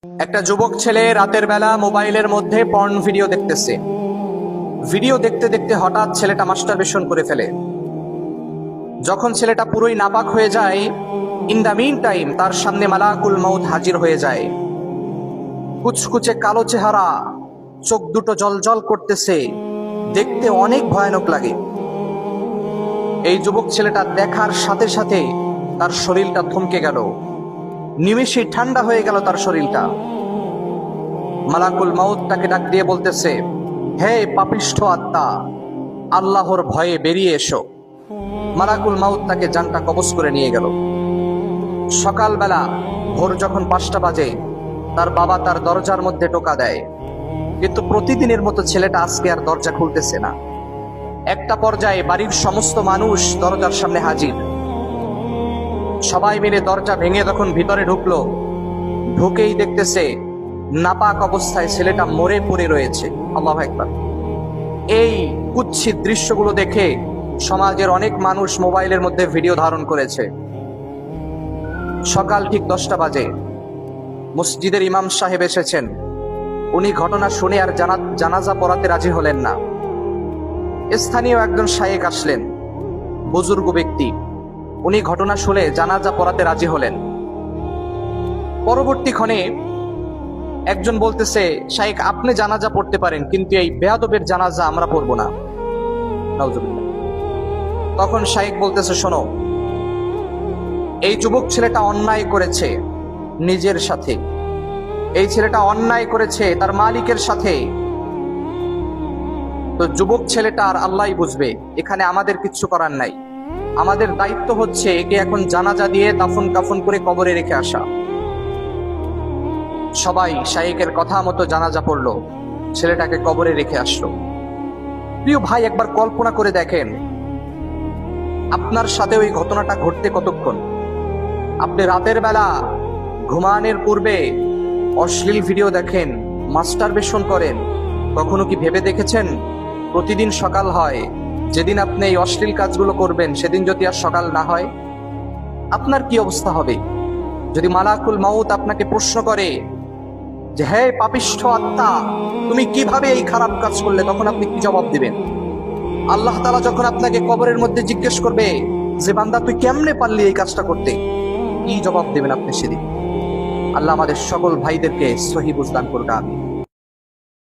একটা যুবক ছেলে রাতের বেলা মোবাইলের মধ্যে পর্ন ভিডিও দেখতেছে। ভিডিও দেখতে দেখতে হঠাৎ ছেলেটা মাস্টারবেশন করে ফেলে। যখন ছেলেটা পুরোই নাপাক হয়ে যায়, ইন দ্য মিন টাইম তার সামনে মালাকুল মাউত হাজির হয়ে যায়। কুচকুচে কালো চেহারা, চোখ দুটো জলজল করতেছে, দেখতে অনেক ভয়ানক লাগে। এই যুবক ছেলেটা দেখার সাথে সাথে তার শরীরটা থমকে গেল, নিমেষেই ঠান্ডা হয়ে গেল তার শরীরটা। মালাকুল মাউত তাকে ডাক দিয়ে বলতেছে, হে পাপিষ্ঠ আত্মা, আল্লাহর ভয়ে বেরিয়ে এসো। মালাকুল মাউত তাকে জানটা কবজ করে নিয়ে গেল। সকালবেলা ভোর যখন 5টা বাজে, তার বাবা তার দরজার মধ্যে টোকা দেয়, কিন্তু প্রতিদিনের মতো ছেলেটা আজকে আর দরজা খুলতেছে না। একটা পর্যায়ে বাড়ির সমস্ত মানুষ দরজার সামনে হাজির। সবাই মিলে দরজা ভেঙে যখন ভিতরে ঢুকলো, ঢুকেই দেখতেছে নাপাক অবস্থায় ছেলেটা মরে পড়ে রয়েছে। আল্লাহু আকবার। এই কুৎসিত দৃশ্যগুলো দেখে সমাজের অনেক মানুষ মোবাইলের মধ্যে ভিডিও ধারণ করেছে। সকাল ঠিক 10টা বাজে মসজিদের ইমাম সাহেব এসেছেন। উনি ঘটনা শুনে আর জানাজা পড়াতে রাজি হলেন না। স্থানীয় একজন শায়েখ আসলেন, বুজুর্গ ব্যক্তি। উনি ঘটনা শুনে জানাজা পড়াতে রাজি হলেন। পরবর্তী ক্ষণে একজন বলতেছে, শায়েখ আপনি জানাজা পড়তে পারেন, কিন্তু এই বেয়াদবের জানাজা আমরা পড়ব না। নাউজুবিল্লাহ। তখন শায়েখ বলতেছে, শোনো, এই যুবক ছেলেটা অন্যায় করেছে নিজের সাথে, এই ছেলেটা অন্যায় করেছে তার মালিকের সাথে। তো যুবক ছেলেটা আর আল্লাহই বুঝবে, এখানে আমাদের কিচ্ছু করার নাই। আমাদের দায়িত্ব হচ্ছে একে এখন জানাজা দিয়ে দাফন কাফন করে কবরে রেখে আসা। সবাই শায়েখের কথা মতো জানাজা পড়লো, ছেলেটাকে কবরে রেখে আসলো। প্রিয় ভাই, একবার কল্পনা করে দেখেন, আপনার সাথে ওই ঘটনাটা ঘটতে কতক্ষণ? আপনি রাতের বেলা ঘুমানোর পূর্বে অশ্লীল ভিডিও দেখেন, মাস্টারবেশন করেন। কখনো কি ভেবে দেখেছেন প্রতিদিন সকাল হয়, যেদিন আপনি এই অশ্লীল কাজগুলো করবেন সেদিন যদি আর সকাল না হয়, আপনার কি অবস্থা হবে? যদি মালাকুল মাউত আপনাকে প্রশ্ন করে যে হে পাপিষ্ঠ আত্মা, তুমি কিভাবে এই খারাপ কাজ করলে, তখন আপনি কি জবাব দিবেন? আল্লাহ তাআলা যখন আপনাকে কবরের মধ্যে জিজ্ঞেস করবে যে বান্দা তুই কেমনে পারলি এই কাজটা করতে, কি জবাব দেবেন আপনি সেদিন? আল্লাহ আমাদের সকল ভাইদেরকে সহি বুঝ দান করুন। আমিন।